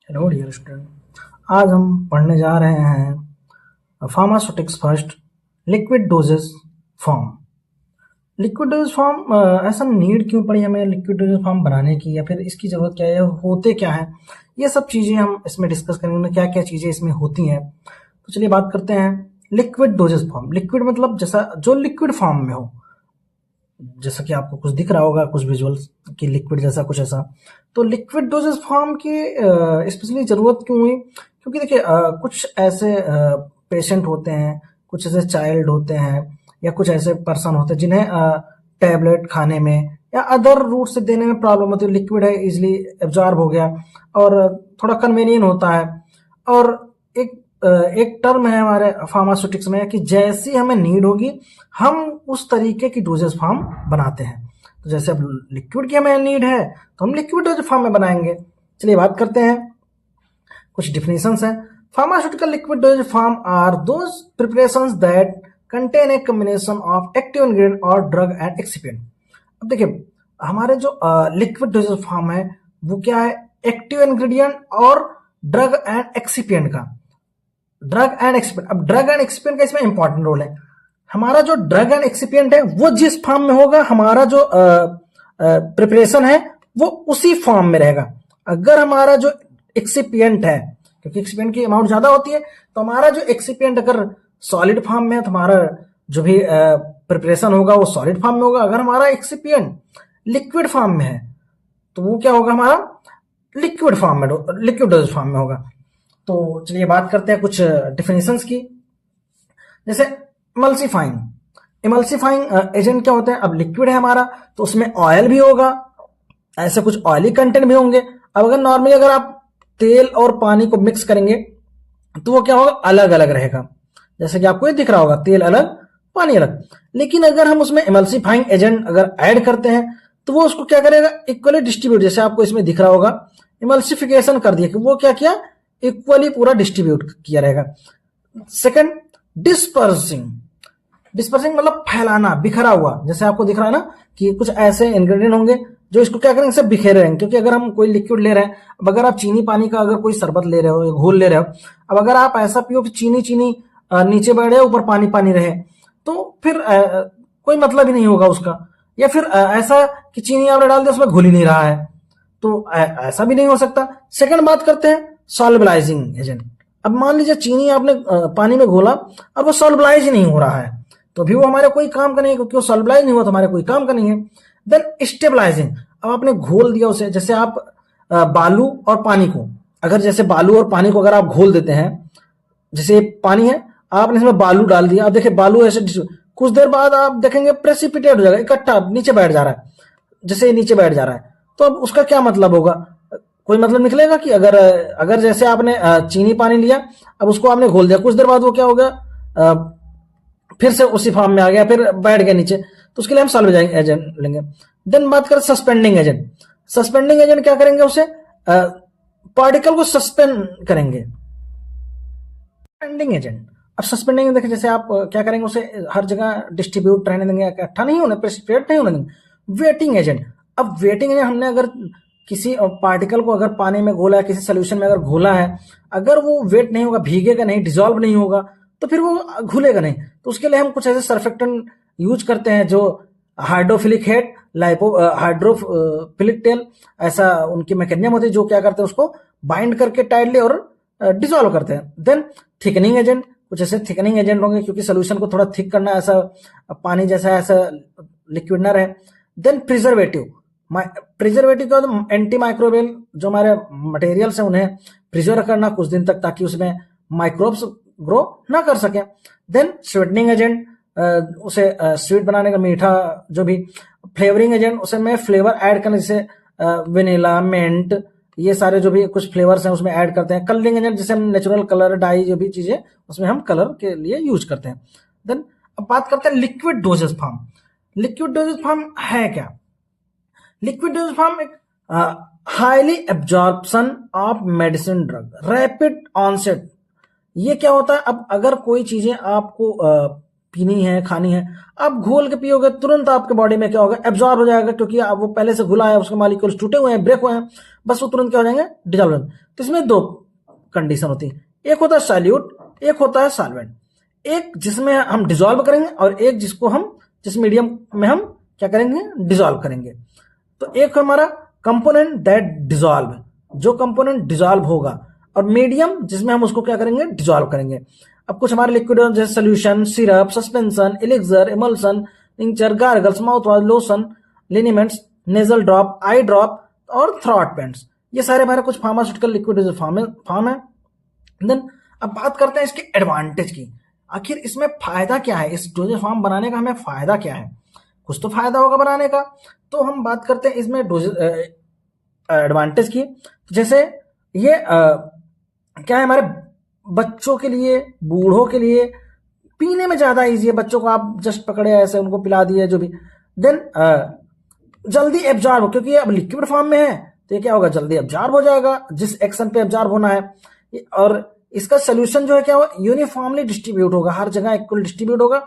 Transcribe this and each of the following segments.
Hello dear student. आज हम पढ़ने जा रहे हैं pharmaceutics first liquid dosage form. Liquid dosage form ऐसा नीड क्यों पड़ी हमें लिक्विड डोजेस फॉर्म बनाने की, या फिर इसकी ज़रूरत क्या है, होते क्या है, ये सब चीज़ें हम इसमें डिस्कस करेंगे। क्या क्या चीज़ें इसमें होती हैं, तो चलिए बात करते हैं। लिक्विड डोजेस फॉर्म, लिक्विड मतलब जैसा जो लिक्विड फॉर्म में हो, जैसा कि आपको कुछ दिख रहा होगा, कुछ विजुअल्स कि लिक्विड जैसा कुछ ऐसा। तो लिक्विड डोजेस फॉर्म की स्पेशली ज़रूरत क्यों हुई? क्योंकि देखिए कुछ ऐसे पेशेंट होते हैं, कुछ ऐसे चाइल्ड होते हैं, या कुछ ऐसे पर्सन होते हैं जिन्हें टैबलेट खाने में या अदर रूट से देने में प्रॉब्लम होती है। लिक्विड है, इजिली एब्जॉर्ब हो गया और थोड़ा कन्वीनियंट होता है। और एक एक टर्म है हमारे फार्मास्यूटिक्स में कि जैसी हमें नीड होगी हम उस तरीके की डोजेस फॉर्म बनाते हैं। तो जैसे अब लिक्विड की हमें नीड है तो हम लिक्विड डोजेस फॉर्म में बनाएंगे। चलिए बात करते हैं, कुछ डिफिनेशंस हैं। Pharmaceutical liquid dosage form are those preparations that contain a combination of active ingredient और ड्रग एंड एक्सिपिएंट। अब देखिए हमारे जो लिक्विड डोजेज फॉर्म है वो क्या है, एक्टिव इंग्रेडिएंट और ड्रग एंड एक्सिपिएंट का। ड्रग एंड एक्सिपिएंट, अब ड्रग एंड एक्सिपिएंट का इसमें इंपॉर्टेंट रोल है। हमारा जो ड्रग एंड एक्सिपिएंट है वो जिस फॉर्म में होगा, हमारा जो प्रिपरेशन है वो उसी फॉर्म में रहेगा। अगर हमारा जो एक्सिपिएंट है, क्योंकि एक्सिपिएंट की अमाउंट ज्यादा होती है, तो हमारा जो एक्सिपिएंट अगर सॉलिड फॉर्म में है तो हमारा जो भी प्रिपरेशन होगा वो सॉलिड फॉर्म में होगा। अगर हमारा एक्सिपिएंट लिक्विड फॉर्म में है तो वो क्या होगा, हमारा लिक्विड फॉर्म में, लिक्विड डोज फॉर्म में होगा। तो चलिए बात करते हैं कुछ डिफिनेशंस की। जैसे इमल्सिफाइंग, इमल्सिफाइंग एजेंट क्या होता है? अब लिक्विड है हमारा तो उसमें ऑयल भी होगा, ऐसे कुछ ऑयली कंटेंट भी होंगे। अब अगर नॉर्मली अगर आप तेल और पानी को मिक्स करेंगे तो वो क्या होगा, अलग अलग रहेगा। जैसे कि आपको ये दिख रहा होगा, तेल अलग पानी अलग। लेकिन अगर हम उसमें इमल्सिफाइंग एजेंट अगर ऐड करते हैं तो वो उसको क्या करेगा, इक्वली डिस्ट्रीब्यूट। जैसे आपको इसमें दिख रहा होगा इमल्सिफिकेशन कर दिया कि वो क्या किया, इक्वली पूरा डिस्ट्रीब्यूट किया रहेगा। सेकंड, डिस्पर्सिंग, डिस्पर्सिंग मतलब फैलाना, बिखरा हुआ। जैसे आपको दिख रहा है ना कि कुछ ऐसे इंग्रेडिएंट होंगे जो इसको क्या करेंगे, सब बिखेरे रहेंगे। क्योंकि अगर हम कोई लिक्विड ले रहे हैं, अब अगर आप चीनी पानी का अगर कोई शरबत ले रहे हो, घोल ले रहे हो, अब अगर आप ऐसा पियो कि चीनी चीनी नीचे बैठ जाए, ऊपर पानी पानी रहे, तो फिर कोई मतलब ही नहीं होगा उसका। या फिर ऐसा कि चीनी आपने डाल दिया उसमें घुल ही नहीं रहा है, तो ऐसा भी नहीं हो सकता। सेकंड बात करते हैं सॉल्युबलाइजिंग एजेंट। अब मान लीजिए चीनी आपने पानी में घोला और वो सॉल्युबलाइज ही नहीं हो रहा है, तो भी वो हमारे कोई काम का नहीं है, क्योंकि वो सॉल्युबलाइज नहीं हुआ तो हमारे कोई काम का नहीं है। देन स्टेबलाइजिंग, अब आपने घोल दिया उसे। जैसे आप बालू और पानी को, अगर जैसे बालू और पानी को अगर आप घोल देते हैं, जैसे पानी है आपने इसमें बालू डाल दिया, अब देखिए बालू ऐसे कुछ देर बाद आप देखेंगे प्रेसिपिटेट हो जाएगा, इकट्ठा नीचे बैठ जा रहा है। जैसे नीचे बैठ जा रहा है तो अब उसका क्या मतलब होगा, कोई मतलब निकलेगा कि अगर अगर जैसे आपने चीनी पानी लिया, अब उसको आपने घोल दिया, कुछ देर बाद वो क्या हो गया, फिर से उसी फॉर्म में आ गया, फिर बैठ गया नीचे, तो उसके लिए हम सॉल्वेजिंग एजेंट लेंगे। देन बात करें सस्पेंडिंग एजेंट। सस्पेंडिंग एजेंट क्या करेंगे, उसे पार्टिकल को सस्पेंड करेंगे। सस्पेंडिंग एजेंट, अब सस्पेंडिंग देखिए जैसे आप क्या करेंगे, उसे हर जगह डिस्ट्रीब्यूट रहने देंगे, इकट्ठा नहीं होने, प्रेसिपिटेट नहीं होने देंगे। वेटिंग एजेंट, अब वेटिंग एजेंट हमने अगर किसी पार्टिकल को अगर पानी में घोला है, किसी सोल्यूशन में अगर घोला है, अगर वो वेट नहीं होगा, भीगेगा नहीं, डिजोल्व नहीं होगा, तो फिर वो घुलेगा नहीं। तो उसके लिए हम कुछ ऐसे सर्फेक्टेंट यूज करते हैं जो hydrophilic head, lipo hydrophilic tail, ऐसा उनकी मैकेनिज्म होती है जो क्या करते हैं, उसको बाइंड करके टाइटली और डिसॉल्व करते हैं। देन थिकनिंग एजेंट, कुछ ऐसे थिकनिंग एजेंट होंगे क्योंकि सोल्यूशन को थोड़ा थिक करना, ऐसा पानी जैसा ऐसा लिक्विड ना रहे। देन प्रिजर्वेटिव, प्रिजर्वेटिव का एंटी माइक्रोबियल जो हमारे मटेरियल्स हैं उन्हें प्रिजर्व करना कुछ दिन तक, ताकि उसमें माइक्रोब्स ग्रो ना कर सके। देन स्वीटनिंग एजेंट, उसे स्वीट बनाने का, मीठा जो भी। फ्लेवरिंग एजेंट, उसे में फ्लेवर ऐड करने, जैसे वेनिला, मिंट, ये सारे जो भी कुछ फ्लेवर्स हैं उसमें ऐड करते हैं। कलरिंग एजेंट, जैसे हम नेचुरल कलर, डाई, जो भी चीजें उसमें हम कलर के लिए यूज करते हैं। देन अब बात करते हैं liquid dosage form. Liquid dosage form है क्या? लिक्विड डोजेज फॉर्म एक highly absorption of medicine drug, rapid onset. ये क्या होता है, अब अगर कोई चीजें आपको पीनी है, खानी है, आप घोल के पियोगे तुरंत आपके बॉडी में क्या होगा, एब्जॉर्ब हो जाएगा, क्योंकि वो पहले से घुला है, उसके मॉलिक्यूल्स टूटे हुए हैं, ब्रेक हुए हैं, बस वो तुरंत क्या हो जाएंगे, डिजॉल्व हो जाएंगे। तो इसमें दो कंडीशन होती है, एक होता है सॉल्यूट, एक होता है सॉल्वेंट। एक जिसमें हम डिजॉल्व करेंगे और एक जिस मीडियम में हम क्या करेंगे, डिजॉल्व करेंगे। तो एक हमारा कंपोनेंट दैट डिजॉल्व, जो कंपोनेंट डिजॉल्व होगा, और मीडियम जिसमें हम उसको क्या करेंगे, डिजॉल्व करेंगे। अब कुछ हमारे लिक्विड जैसे solution, syrup, suspension, elixir, emulsion, tincture, gargles, mouth wash, lotion, liniments, nasal drop, eye drop और थ्रॉट पेंट्स, ये सारे हमारे कुछ फार्मास्यूटिकल लिक्विड फॉर्म है। देन अब बात करते हैं इसके एडवांटेज की, आखिर इसमें फायदा क्या है, इस डोजेज फॉर्म बनाने का हमें फायदा क्या है, कुछ तो फायदा होगा बनाने का। तो हम बात करते हैं इसमें डोजेज एडवांटेज की। जैसे ये क्या है, हमारे बच्चों के लिए, बूढ़ों के लिए पीने में ज्यादा इजी है, बच्चों को आप जस्ट पकड़े ऐसे उनको पिला दिए जो भी। देन जल्दी एब्जॉर्ब हो, क्योंकि ये अब लिक्विड फॉर्म में है, तो ये क्या होगा, जल्दी एब्जॉर्ब हो जाएगा जिस एक्शन पे एब्जॉर्ब होना है। और इसका सोल्यूशन जो है क्या हो, यूनिफॉर्मली डिस्ट्रीब्यूट होगा, हर जगह इक्वल डिस्ट्रीब्यूट होगा,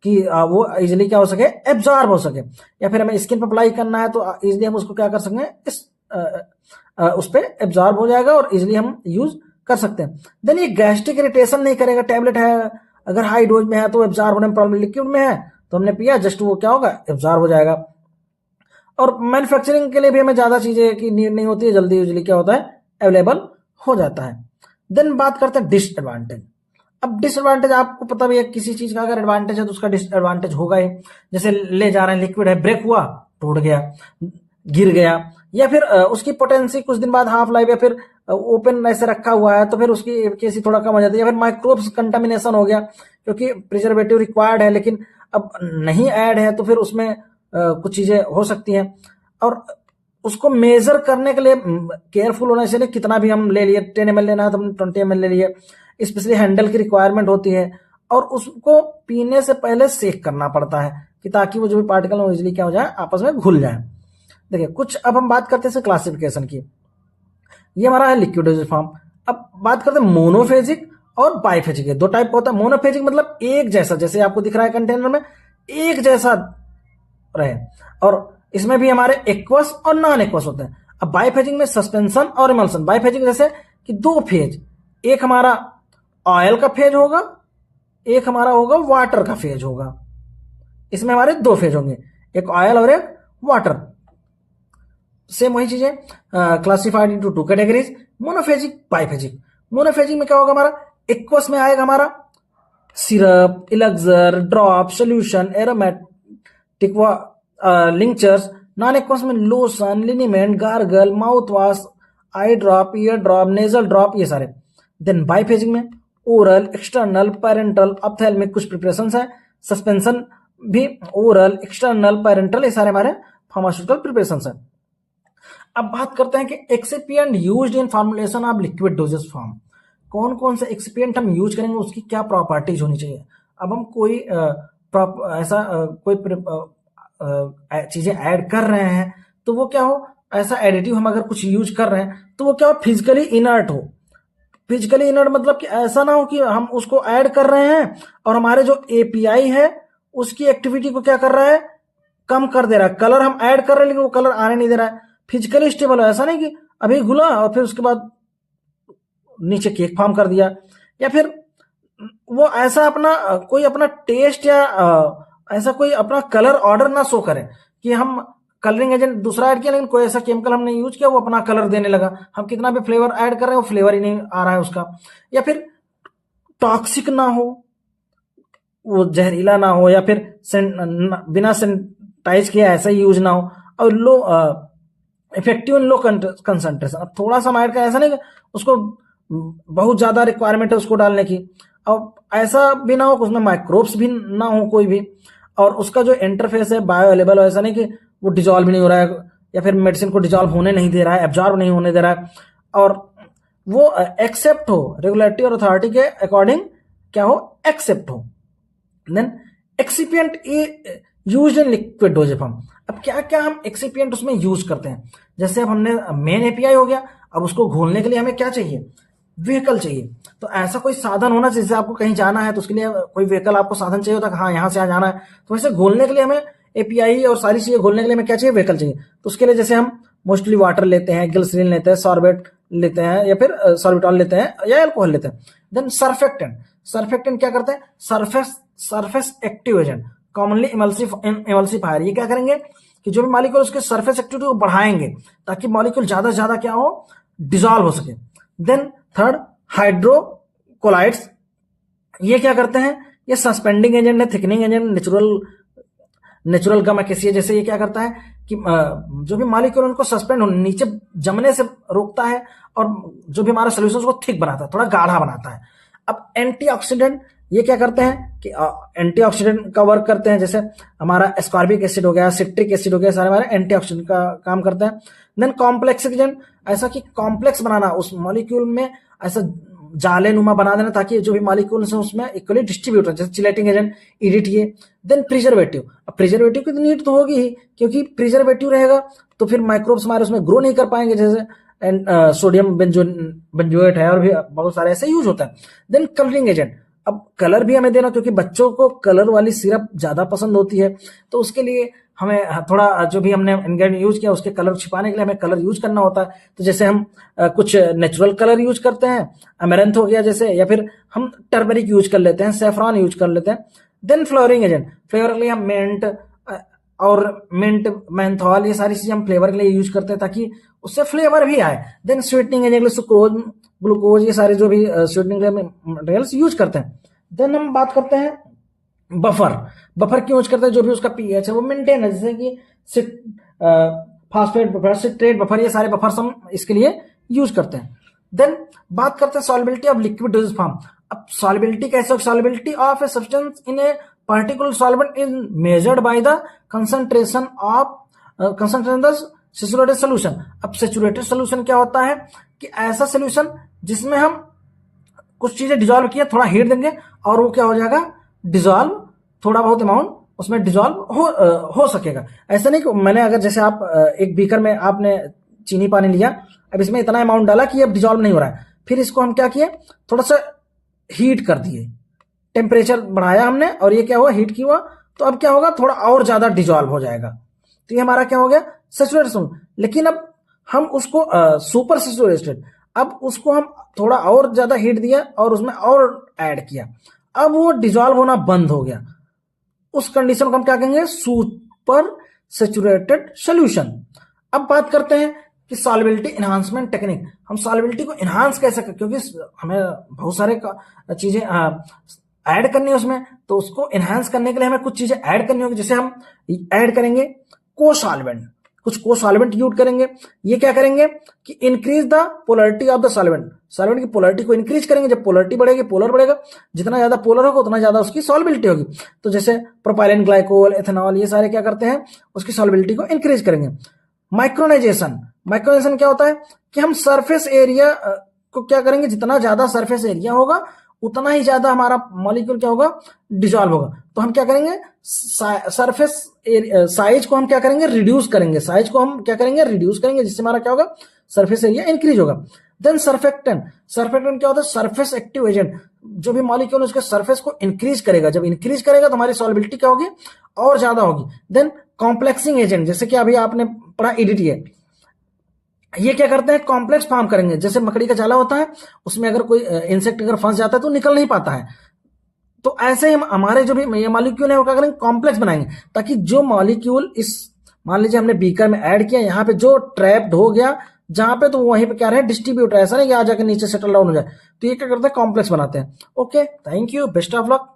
कि वो इजिली क्या हो सके, एब्जॉर्ब हो सके। या फिर हमें स्किन पर अप्लाई करना है तो इजिली हम उसको क्या कर सकते हैं, उस पर एब्जॉर्ब हो जाएगा और इजिली हम यूज कर सकते हैं। देन ये गैस्ट्रिक इरिटेशन नहीं करेगा, टैबलेट है, अगर हाई डोज में है तो एब्जॉर्ब होने में प्रॉब्लम, लिक्विड में है तो हमने पिया, जस्ट वो क्या होगा, एब्जॉर्ब हो जाएगा। और मैन्युफैक्चरिंग के लिए भी हमें ज्यादा चीजें की नीड नहीं होती है, जल्दी यूजली क्या होता है, अवेलेबल हो जाता है। देन बात करते हैं डिसएडवांटेज। अब डिसएडवांटेज आपको पता भी है, किसी चीज का अगर एडवांटेज है तो उसका डिसएडवांटेज होगा ही। जैसे ले जा रहे हैं, लिक्विड है, ब्रेक हुआ, टूट गया, गिर गया, या फिर उसकी पोटेंसी कुछ दिन बाद हाफ लाइफ, या फिर ओपन ऐसे रखा हुआ है तो फिर उसकी एफिशिएंसी थोड़ा कम हो जाती है, या फिर माइक्रोब्स कंटामिनेशन हो गया, क्योंकि प्रिजर्वेटिव रिक्वायर्ड है लेकिन अब नहीं ऐड है, तो फिर उसमें कुछ चीजें हो सकती हैं। और उसको मेजर करने के लिए केयरफुल होना चाहिए, कितना भी हम ले लिए, 10 ml लेना है तो हम 20 ml ले लिए, स्पेशली हैंडल की रिक्वायरमेंट होती है। और उसको पीने से पहले सेक करना पड़ता है, कि ताकि वो जो भी पार्टिकल है इजिली क्या हो जाए, आपस में घुल जाए। देखिए कुछ, अब हम बात करते हैं क्लासिफिकेशन की। ये हमारा है लिक्विड डोजेज फॉर्म। अब बात करते हैं मोनोफेजिक और बाइफेजिक, दो टाइप होता है। मोनोफेजिक मतलब एक जैसा, जैसे आपको दिख रहा है कंटेनर में, एक जैसा रहे, और इसमें भी हमारे एक्वस और नॉन एक्वस होते हैं। अब बाइफेजिक में सस्पेंशन और इमल्सन। बाइफेजिक जैसे कि दो फेज, एक हमारा ऑयल का फेज होगा, एक हमारा होगा वाटर का फेज होगा। इसमें हमारे दो फेज होंगे, एक ऑयल और एक वाटर। सेम वही चीजें, classified into two categories, monophasic, biphasic. Monophasic में क्या होगा, हमारा एक्वस में आएगा हमारा syrup, elixir, drop, solution, aromatic, linctures. Non aqueous में lotion, liniment, gargle, mouth wash, eye drop, ear drop, nasal drop, ये सारे। देन बाइफेजिक में ओरल, एक्सटर्नल, पेरेंटल, ऑप्थेल्मिक, कुछ प्रिपरेशंस है, सस्पेंशन भी ओरल, एक्सटर्नल, पेरेंटल, ये सारे हमारे फार्मास्यूटिकल प्रिपरेशंस है। अब बात करते हैं कि excipient used in formulation of liquid dosage form. कौन कौन से एक्सिपिएंट हम यूज करेंगे, उसकी क्या प्रॉपर्टीज होनी चाहिए। अब हम कोई कोई चीजें ऐड कर रहे हैं तो वो क्या हो, ऐसा एडिटिव हम अगर कुछ यूज कर रहे हैं तो वो क्या हो, फिजिकली इनर्ट हो। फिजिकली इनर्ट मतलब कि ऐसा ना हो कि हम उसको ऐड कर रहे हैं और हमारे जो एपीआई है उसकी एक्टिविटी को क्या कर रहा है, कम कर दे रहा है। कलर हम ऐड कर रहे हैं लेकिन वो कलर आने नहीं दे रहा है। फिजिकली स्टेबल है, ऐसा नहीं कि अभी घुला और फिर उसके बाद नीचे केक फॉर्म कर दिया, या फिर वो ऐसा अपना कोई अपना टेस्ट या ऐसा कोई अपना कलर ऑर्डर ना शो करे कि हम कलरिंग एजेंट दूसरा ऐड किया लेकिन कोई ऐसा केमिकल हमने यूज किया वो अपना कलर देने लगा। हम कितना भी फ्लेवर ऐड कर रहे हैं वो फ्लेवर ही नहीं आ रहा है उसका। या फिर टॉक्सिक ना हो, वो जहरीला ना हो, या फिर बिना सैनिटाइज किया ऐसा ही यूज ना हो, और लो इफेक्टिव लो कंसंट्रेशन। अब थोड़ा सा ऐड कर, ऐसा नहीं उसको बहुत ज्यादा रिक्वायरमेंट है उसको डालने की। अब ऐसा भी ना हो उसमें माइक्रोब्स भी ना हो कोई भी, और उसका जो इंटरफेस है बायो अवेलेबल हो, ऐसा नहीं कि वो डिजॉल्व नहीं हो रहा है या फिर मेडिसिन को डिजॉल्व होने नहीं दे रहा है, एब्जॉर्ब नहीं होने दे रहा है, और वो एक्सेप्ट हो रेगुलेटरी और अथॉरिटी के अकॉर्डिंग क्या हो, एक्सेप्ट हो। Then excipient used in liquid dosage form. अब क्या क्या हम एक्सिपिएंट उसमें यूज करते हैं, जैसे अब हमने मेन एपीआई हो गया, अब उसको घोलने के लिए हमें क्या चाहिए, व्हीकल चाहिए। तो ऐसा कोई साधन होना चाहिए, जैसे आपको कहीं जाना है तो उसके लिए कोई व्हीकल आपको साधन चाहिए होता है, हाँ यहाँ से यहाँ जाना है, तो वैसे घोलने के लिए हमें एपीआई और सारी चीजें घोलने के लिए हमें क्या चाहिए, व्हीकल चाहिए। तो उसके लिए जैसे हम मोस्टली वाटर लेते हैं, ग्लिसरीन लेते हैं, सॉर्बेट लेते हैं, या फिर सॉर्बिटॉल लेते हैं, या अल्कोहल लेते हैं। देन सर्फेक्टेंट, सर्फेक्टेंट क्या करते हैं, surface active agent, commonly emulsifier. ये क्या करेंगे कि जो भी मॉलिक्यूल उसके सरफेस एक्टिविटी को बढ़ाएंगे ताकि मॉलिक्यूल ज्यादा से ज्यादा क्या हो, डिजॉल्व हो सके। देन थर्ड, हाइड्रोकोलाइड्स, ये क्या करते हैं, ये सस्पेंडिंग एजेंट है, थिकनिंग एजेंट, नेचुरल गम है। जैसे ये क्या करता है कि जो भी मॉलिक्यूल उनको सस्पेंड नीचे जमने से रोकता है, और जो भी हमारा सोल्यूशन उसको थिक बनाता है, थोड़ा गाढ़ा बनाता है। अब एंटीऑक्सीडेंट, ये क्या करते हैं कि एंटीऑक्सीडेंट का वर्क करते हैं, जैसे हमारा एस्कॉर्बिक एसिड हो गया, सिट्रिक एसिड हो गया, सारे हमारे एंटीऑक्सीडेंट का काम करते हैं। देन कॉम्प्लेक्स एजेंट, ऐसा कि कॉम्प्लेक्स बनाना, उस मॉलिक्यूल में ऐसा जाले नुमा बना देना ताकि जो भी मॉलिक्यूल है उसमें इक्वली डिस्ट्रीब्यूट हो, जैसे चिलेटिंग एजेंट, इडिट। देन प्रिजर्वेटिव, अब प्रिजर्वेटिव की नीड तो होगी ही, क्योंकि प्रिजर्वेटिव रहेगा तो फिर माइक्रोब्स हमारे उसमें ग्रो नहीं कर पाएंगे, जैसे सोडियम बेंजोएट है, और भी बहुत सारे ऐसे यूज होता है। देन कलरिंग एजेंट, अब कलर भी हमें देना, क्योंकि बच्चों को कलर वाली सिरप ज्यादा पसंद होती है, तो उसके लिए हमें थोड़ा जो भी हमने इंग्रेडिएंट यूज किया उसके कलर छिपाने के लिए हमें कलर यूज करना होता है। तो जैसे हम कुछ नेचुरल कलर यूज करते हैं, अमेरंथ हो गया जैसे, या फिर हम टर्मरिक यूज कर लेते हैं, सेफ्रॉन यूज कर लेते हैं। देन फ्लेवरिंग एजेंट, फ्लेवर के लिए हम मिंट, मेंथॉल, ये सारी चीजें हम फ्लेवर के लिए यूज करते हैं ताकि उससे फ्लेवर भी आए। Then sweetening agent, sucrose, glucose, ये सारे जो भी स्वीटनिंग मटेरियल्स यूज करते हैं। देन हम बात करते हैं बफर क्यों यूज करते हैं, जो भी उसका पीएच है वो मेंटेन है, जैसे कि फास्फेट बफर, सिट्रेट बफर, ये सारे बफर्स हम इसके लिए यूज करते हैं। देन बात करते हैं solubility of liquid dosage form. अब सॉल्युबिलिटी कैसे, solubility of a substance in a particular solvent is measured by the concentration the saturated solution. अब सैचुरेटेड सोल्यूशन क्या होता है कि ऐसा सोल्यूशन जिसमें हम कुछ चीजें डिजॉल्व किए, थोड़ा हीट देंगे और वो क्या हो जाएगा, डिजॉल्व, थोड़ा बहुत अमाउंट उसमें डिजॉल्व हो सकेगा। ऐसा नहीं कि मैंने अगर जैसे आप एक बीकर में आपने चीनी पानी लिया, अब इसमें इतना अमाउंट डाला कि अब डिजॉल्व नहीं हो रहा है, फिर इसको हम क्या किए, थोड़ा सा हीट कर दिए, टेम्परेचर बढ़ाया हमने, और ये क्या हुआ, हीट की हुआ, तो अब क्या होगा, थोड़ा और ज्यादा डिजॉल्व हो जाएगा। तो ये हमारा क्या हो गया, सैचुरेटेड। लेकिन अब हम उसको सुपर सैचुरेटेड, अब उसको हम थोड़ा और ज्यादा हीट दिया और उसमें और ऐड किया, अब वो डिजॉल्व होना बंद हो गया। उस कंडीशन को हम क्या कहेंगे, सुपर सैचुरेटेड सॉल्यूशन। अब बात करते हैं कि सॉल्युबिलिटी एनहांसमेंट टेक्निक, हम सॉल्युबिलिटी को एनहांस कैसे करें, क्योंकि हमें बहुत सारे चीजें ऐड करनी है उसमें, तो उसको एनहांस करने के लिए हमें कुछ चीजें ऐड करनी होगी। जैसे हम ऐड करेंगे को सॉल्वेंट, कुछ को सॉल्वेंट यूज करेंगे। ये क्या करेंगे कि increase the polarity of the solvent, solvent की पोलरिटी को इंक्रीज करेंगे। जब पोलरिटी बढ़ेगी, पोलर बढ़ेगा, जितना ज्यादा पोलर होगा उतना ज्यादा उसकी सॉल्युबिलिटी होगी। तो जैसे प्रोपाइलिन ग्लाइकोल, एथेनॉल, ये सारे क्या करते हैं, उसकी सॉल्युबिलिटी को इंक्रीज करेंगे। माइक्रोनाइजेशन, माइक्रोनाइजेशन क्या होता है कि हम सरफेस एरिया को क्या करेंगे, जितना ज्यादा सरफेस एरिया होगा उतना ही ज्यादा हमारा मॉलिक्यूल क्या होगा, डिजॉल्व होगा। तो हम क्या करेंगे, सरफेस साइज को हम क्या करेंगे, रिड्यूस करेंगे, साइज को हम क्या करेंगे, रिड्यूस करेंगे, जिससे हमारा क्या होगा, सरफेस एरिया इंक्रीज होगा। देन सर्फेक्टेंट, सर्फेक्टेंट क्या होता है, सरफेस एक्टिव एजेंट, जो भी मॉलिक्यूल उसके सरफेस को इंक्रीज करेगा। जब इंक्रीज करेगा तो हमारी सॉल्युबिलिटी क्या होगी, और ज्यादा होगी। देन कॉम्प्लेक्सिंग एजेंट, जैसे कि अभी आपने पढ़ा ईडीटी, ये क्या करते हैं, कॉम्प्लेक्स फॉर्म करेंगे। जैसे मकड़ी का जाला होता है, उसमें अगर कोई इंसेक्ट अगर फंस जाता है तो निकल नहीं पाता है, तो ऐसे ही हमारे जो भी ये मॉलिक्यूल है वो क्या करेंगे, कॉम्प्लेक्स बनाएंगे, ताकि जो मॉलिक्यूल इस, मान लीजिए हमने बीकर में ऐड किया, यहाँ पे जो ट्रैप्ड हो गया जहां पे, तो वहीं पे क्या रहे, डिस्ट्रीब्यूट है, ऐसा नहीं कि आ जाकर नीचे सेटल डाउन हो जाए। तो ये क्या करते हैं, कॉम्प्लेक्स बनाते हैं। Okay, thank you, best of luck.